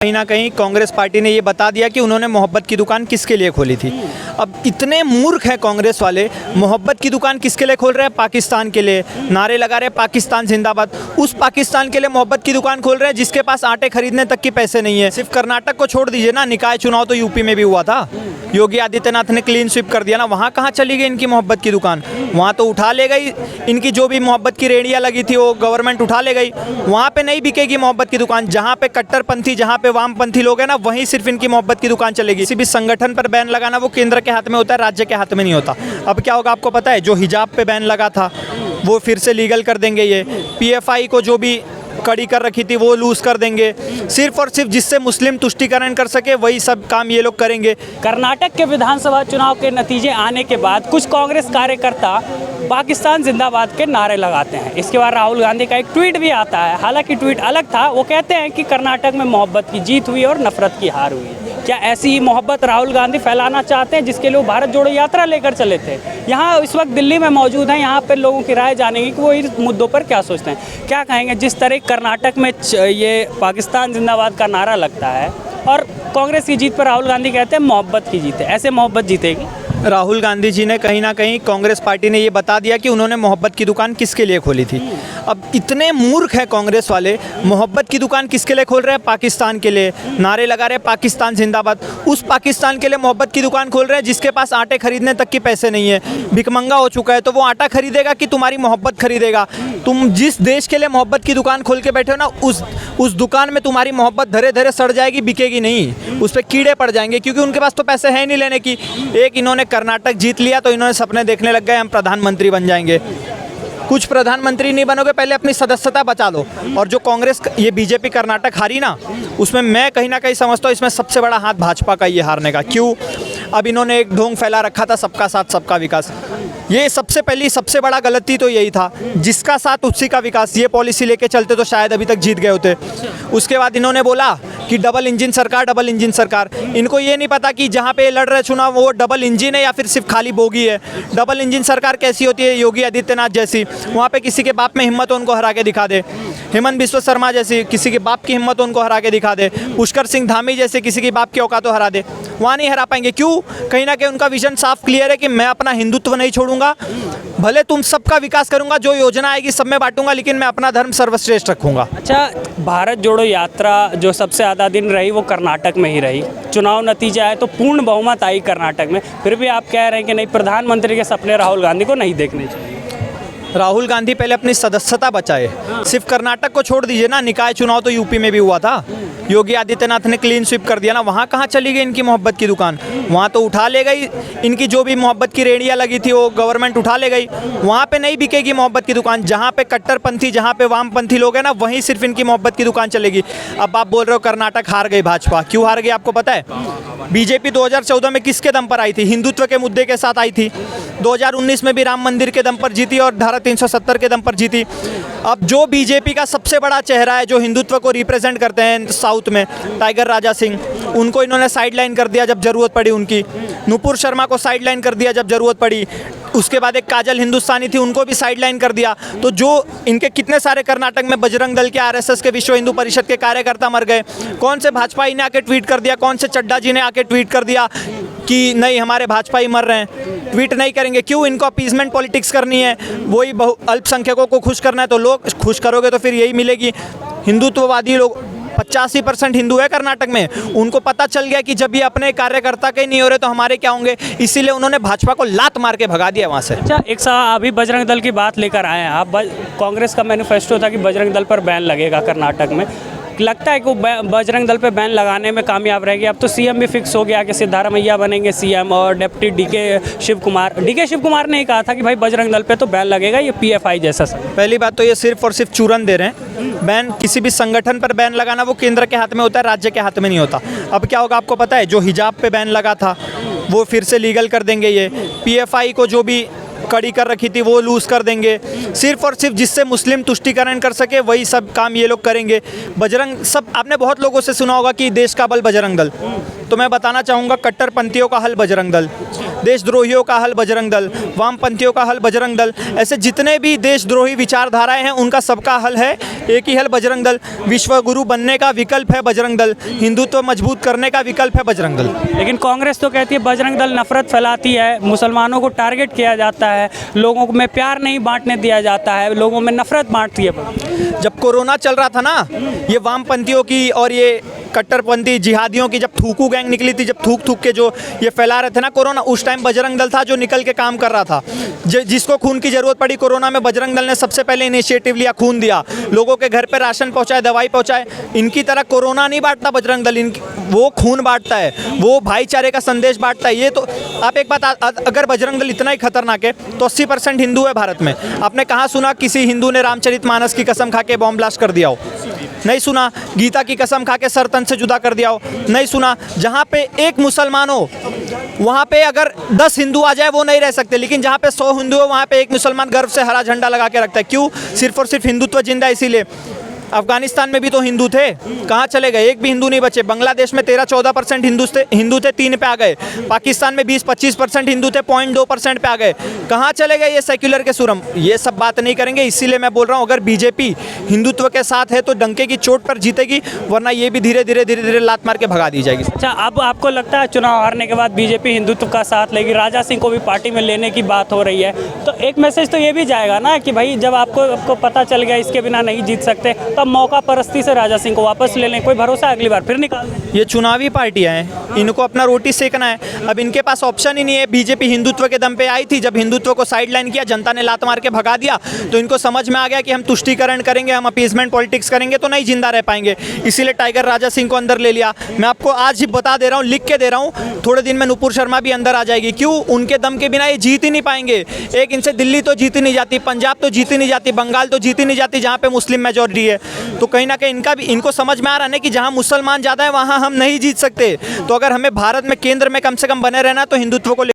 कहीं ना कहीं कांग्रेस पार्टी ने ये बता दिया कि उन्होंने मोहब्बत की दुकान किसके लिए खोली थी। अब इतने मूर्ख हैं कांग्रेस वाले, मोहब्बत की दुकान किसके लिए खोल रहे हैं? पाकिस्तान के लिए। नारे लगा रहे हैं पाकिस्तान जिंदाबाद। उस पाकिस्तान के लिए मोहब्बत की दुकान खोल रहे हैं जिसके पास आटे खरीदने तक के पैसे नहीं है। सिर्फ कर्नाटक को छोड़ दीजिए ना, निकाय चुनाव तो यूपी में भी हुआ था। योगी आदित्यनाथ ने क्लीन स्वीप कर दिया ना। वहाँ कहाँ चली गई इनकी मोहब्बत की दुकान? वहाँ तो उठा ले गई इनकी, जो भी मोहब्बत की रेडियाँ लगी थी वो गवर्नमेंट उठा ले गई। वहाँ पे नहीं बिकेगी मोहब्बत की दुकान। जहाँ पे कट्टरपंथी, जहाँ पे वामपंथी लोग हैं ना, वहीं सिर्फ इनकी मोहब्बत की दुकान चलेगी। किसी भी संगठन पर बैन लगाना वो केंद्र के हाथ में होता है, राज्य के हाथ में नहीं होता। अब क्या होगा आपको पता है? जो हिजाब पे बैन लगा था वो फिर से लीगल कर देंगे। ये पीएफआई को जो भी कड़ी कर रखी थी वो लूज कर देंगे। सिर्फ और सिर्फ जिससे मुस्लिम तुष्टीकरण कर सके वही सब काम ये लोग करेंगे। कर्नाटक के विधानसभा चुनाव के नतीजे आने के बाद कुछ कांग्रेस कार्यकर्ता पाकिस्तान जिंदाबाद के नारे लगाते हैं। इसके बाद राहुल गांधी का एक ट्वीट भी आता है, हालांकि ट्वीट अलग था। वो कहते हैं कि कर्नाटक में मोहब्बत की जीत हुई और नफरत की हार हुई। क्या ऐसी ही मोहब्बत राहुल गांधी फैलाना चाहते हैं जिसके लिए वो भारत जोड़ो यात्रा लेकर चले थे? यहाँ इस वक्त दिल्ली में मौजूद हैं, यहाँ पर लोगों की राय जानेंगे कि वो इस मुद्दों पर क्या सोचते हैं, क्या कहेंगे। जिस तरह कर्नाटक में ये पाकिस्तान जिंदाबाद का नारा लगता है और कांग्रेस की जीत पर राहुल गांधी कहते हैं मोहब्बत की जीत है, ऐसे मोहब्बत जीतेगी? राहुल गांधी जी ने कहीं ना कहीं कांग्रेस पार्टी ने ये बता दिया कि उन्होंने मोहब्बत की दुकान किसके लिए खोली थी। अब इतने मूर्ख हैं कांग्रेस वाले, मोहब्बत की दुकान किसके लिए खोल रहे हैं? पाकिस्तान के लिए। नारे लगा रहे हैं पाकिस्तान जिंदाबाद। उस पाकिस्तान के लिए मोहब्बत की दुकान खोल रहे हैं जिसके पास आटे खरीदने तक के पैसे नहीं है, भिखमंगा हो चुका है। तो वो आटा खरीदेगा कि तुम्हारी मोहब्बत खरीदेगा? तुम जिस देश के लिए मोहब्बत की दुकान खोल के बैठे हो ना, उस दुकान में तुम्हारी मोहब्बत धरे धरे सड़ जाएगी, बिकेगी नहीं। उस पर कीड़े पड़ जाएंगे क्योंकि उनके पास तो पैसे हैं नहीं लेने की। एक इन्होंने कर्नाटक जीत लिया तो इन्होंने सपने देखने लग गए हम प्रधानमंत्री बन जाएंगे। कुछ प्रधानमंत्री नहीं बनोगे, पहले अपनी सदस्यता बचा लो। और जो कांग्रेस, ये बीजेपी कर्नाटक हारी ना, उसमें मैं कहीं ना कहीं समझता हूँ इसमें सबसे बड़ा हाथ भाजपा का ये हारने का। क्यों? अब इन्होंने एक ढोंग फैला रखा था सबका साथ सबका विकास। ये सबसे बड़ा गलती तो यही था, जिसका साथ उसी का विकास। ये पॉलिसी लेके चलते तो शायद अभी तक जीत गए होते। उसके बाद इन्होंने बोला कि डबल इंजन सरकार, डबल इंजन सरकार। इनको ये नहीं पता कि जहाँ पे लड़ रहे चुनाव वो डबल इंजन है या फिर सिर्फ खाली बोगी है। डबल इंजन सरकार कैसी होती है? योगी आदित्यनाथ जैसी, वहाँ पे किसी के बाप में हिम्मत हो उनको हरा के दिखा दे। हेमंत बिस्वा शर्मा जैसी, किसी के बाप की हिम्मत हो उनको हरा के दिखा दे। पुष्कर सिंह धामी जैसे, किसी की बाप की औकात तो हरा दे। वहाँ नहीं हरा पाएंगे। क्यों? कहीं ना कहीं उनका विजन साफ क्लियर है कि मैं अपना हिंदुत्व नहीं छोड़ूंगा, भले तुम सबका विकास करूंगा, जो योजना आएगी सब में बांटूंगा, लेकिन मैं अपना धर्म सर्वश्रेष्ठ रखूंगा। अच्छा, भारत जोड़ो यात्रा जो सबसे ज़्यादा दिन रही वो कर्नाटक में ही रही। चुनाव नतीजा है तो पूर्ण बहुमत आई कर्नाटक में, फिर भी आप कह रहे हैं कि नहीं, प्रधानमंत्री के सपने राहुल गांधी को नहीं देखने चाहिए। राहुल गांधी पहले अपनी सदस्यता बचाए। सिर्फ कर्नाटक को छोड़ दीजिए ना, निकाय चुनाव तो यूपी में भी हुआ था। योगी आदित्यनाथ ने क्लीन स्वीप कर दिया ना। वहाँ कहाँ चली गई इनकी मोहब्बत की दुकान? वहाँ तो उठा ले गई इनकी, जो भी मोहब्बत की रेडियाँ लगी थी वो गवर्नमेंट उठा ले गई। वहाँ पे नहीं बिकेगी मोहब्बत की दुकान। जहाँ पे कट्टरपंथी, जहाँ पे वामपंथी लोग हैं ना, वहीं सिर्फ इनकी मोहब्बत की दुकान चलेगी। अब आप बोल रहे हो कर्नाटक हार गई भाजपा। क्यों हार गई आपको पता है? बीजेपी 2014 में किसके दम पर आई थी? हिंदुत्व के मुद्दे के साथ आई थी। 2019 में भी राम मंदिर के दम पर जीती और धारा 370 के दम पर जीती। अब जो बीजेपी का सबसे बड़ा चेहरा है, जो हिंदुत्व को रिप्रेजेंट करते हैं साउथ में, टाइगर राजा सिंह, उनको इन्होंने साइडलाइन कर दिया जब जरूरत पड़ी उनकी। नुपुर शर्मा को साइडलाइन कर दिया जब जरूरत पड़ी। उसके बाद एक काजल हिंदुस्तानी थी, उनको भी साइडलाइन कर दिया। तो जो इनके कितने सारे कर्नाटक में बजरंग दल के, आरएसएस के, विश्व हिंदू परिषद के कार्यकर्ता मर गए। कौन से भाजपाई ने आके ट्वीट कर दिया? कौन से चड्डा जी ने आके ट्वीट कर दिया कि नहीं हमारे भाजपाई मर रहे हैं? ट्वीट नहीं करेंगे। क्यों? इनको अपीजमेंट पॉलिटिक्स करनी है, वही अल्पसंख्यकों को खुश करना है। तो लोग खुश करोगे तो फिर यही मिलेगी। हिंदुत्ववादी लोग 85% हिंदू है कर्नाटक में, उनको पता चल गया कि जब ये अपने कार्यकर्ता के नहीं हो रहे तो हमारे क्या होंगे, इसीलिए उन्होंने भाजपा को लात मार के भगा दिया वहाँ से। अच्छा, एक अभी बजरंग दल की बात लेकर आए हैं आप। कांग्रेस का मैनिफेस्टो था कि बजरंग दल पर बैन लगेगा कर्नाटक में। लगता है कि वो बजरंग दल पे बैन लगाने में कामयाब रहेगी? अब तो सीएम भी फिक्स हो गया कि सिद्धारमैया बनेंगे सीएम और डिप्टी डीके शिव कुमार ने कहा था कि भाई बजरंग दल पे तो बैन लगेगा, ये पीएफआई जैसा। पहली बात तो ये सिर्फ और सिर्फ चूरन दे रहे हैं। बैन, किसी भी संगठन पर बैन लगाना वो केंद्र के हाथ में होता है, राज्य के हाथ में नहीं होता। अब क्या होगा आपको पता है? जो हिजाब पे बैन लगा था वो फिर से लीगल कर देंगे। ये पीएफआई को जो भी कड़ी कर रखी थी वो लूज कर देंगे। सिर्फ और सिर्फ जिससे मुस्लिम तुष्टीकरण कर सके वही सब काम ये लोग करेंगे। बजरंग, सब आपने बहुत लोगों से सुना होगा कि देश का बल बजरंग दल, तो मैं बताना चाहूँगा कट्टरपंथियों का हल बजरंग दल। देशद्रोहियों का हल बजरंग दल, वामपंथियों का हल बजरंग दल, ऐसे जितने भी देशद्रोही विचारधाराएं हैं उनका सबका हल है एक ही हल बजरंग दल। विश्व गुरु बनने का विकल्प है बजरंग दल, हिंदुत्व मजबूत करने का विकल्प है बजरंग दल। लेकिन कांग्रेस तो कहती है बजरंग दल नफरत फैलाती है, मुसलमानों को टारगेट किया जाता है, लोगों में प्यार नहीं बांटने दिया जाता है, लोगों में नफरत बांटती है। जब कोरोना चल रहा था ना, ये वामपंथियों की और ये कट्टरपंथी जिहादियों की जब थूकू गैंग निकली थी, जब थूक थूक के जो ये फैला रहे थे ना कोरोना, उस टाइम बजरंग दल था जो निकल के काम कर रहा था। जिसको खून की जरूरत पड़ी कोरोना में, बजरंग दल ने सबसे पहले इनिशिएटिव लिया, खून दिया, लोगों के घर पे राशन पहुंचाए, दवाई पहुंचाए। इनकी तरह कोरोना नहीं बांटता बजरंग दल, वो खून बांटता है, वो भाईचारे का संदेश बांटता है। ये तो आप एक बात, अगर बजरंग दल इतना ही खतरनाक है तो 80% हिंदू है भारत में। आपने कहाँ सुना किसी हिंदू ने रामचरितमानस की कसम खा के बॉम्ब ब्लास्ट कर दिया हो? नहीं सुना। गीता की कसम खा के सर तन से जुदा कर दिया हो? नहीं सुना। जहाँ पे एक मुसलमान हो वहाँ पे अगर 10 हिंदू आ जाए वो नहीं रह सकते, लेकिन जहाँ पे 100 हिंदू हो वहाँ पे एक मुसलमान गर्व से हरा झंडा लगा के रखता है। क्यों? सिर्फ और सिर्फ हिंदुत्व जिंदा है इसीलिए। अफगानिस्तान में भी तो हिंदू थे, कहाँ चले गए? एक भी हिंदू नहीं बचे। बांग्लादेश में 13-14% हिंदू थे 3 पे आ गए। पाकिस्तान में 20-25% हिंदू थे 0.2% पे आ गए। कहाँ चले गए ये सेक्युलर के सुरम? ये सब बात नहीं करेंगे। इसीलिए मैं बोल रहा हूँ अगर बीजेपी हिंदुत्व के साथ है तो डंके की चोट पर जीतेगी, वरना ये भी धीरे धीरे लात मार के भगा दी जाएगी। अच्छा, अब आपको लगता है चुनाव हारने के बाद बीजेपी हिंदुत्व का साथ लेगी, राजा सिंह को भी पार्टी में लेने की बात हो रही है, तो एक मैसेज तो ये भी जाएगा ना कि भाई जब आपको पता चल गया इसके बिना नहीं जीत सकते, तब मौका परस्ती से राजा सिंह को वापस ले लें, कोई भरोसा अगली बार फिर निकाल दें। ये चुनावी पार्टियां हैं, इनको अपना रोटी सेकना है। अब इनके पास ऑप्शन ही नहीं है। बीजेपी हिंदुत्व के दम पे आई थी, जब हिंदुत्व को साइडलाइन किया, जनता ने लात मार के भगा दिया, तो इनको समझ में आ गया कि हम तुष्टीकरण करेंगे, हम अपीजमेंट पॉलिटिक्स करेंगे तो नहीं जिंदा रह पाएंगे। इसीलिए टाइगर राजा सिंह को अंदर ले लिया। मैं आपको आज ही बता दे रहा हूँ, लिख के दे रहा हूँ, थोड़े दिन में नुपुर शर्मा भी अंदर आ जाएगी। क्यों? उनके दम के बिना ये जीत ही नहीं पाएंगे। एक इनसे दिल्ली तो जीती नहीं जाती, पंजाब तो जीती नहीं जाती, बंगाल तो जीती नहीं जाती जहाँ पे मुस्लिम मेजॉरिटी है। तो कहीं ना कहीं इनको समझ में आ रहा है कि जहाँ मुसलमान ज़्यादा है वहाँ हम नहीं जीत सकते। तो अगर हमें भारत में केंद्र में कम से कम बने रहना तो हिंदुत्व को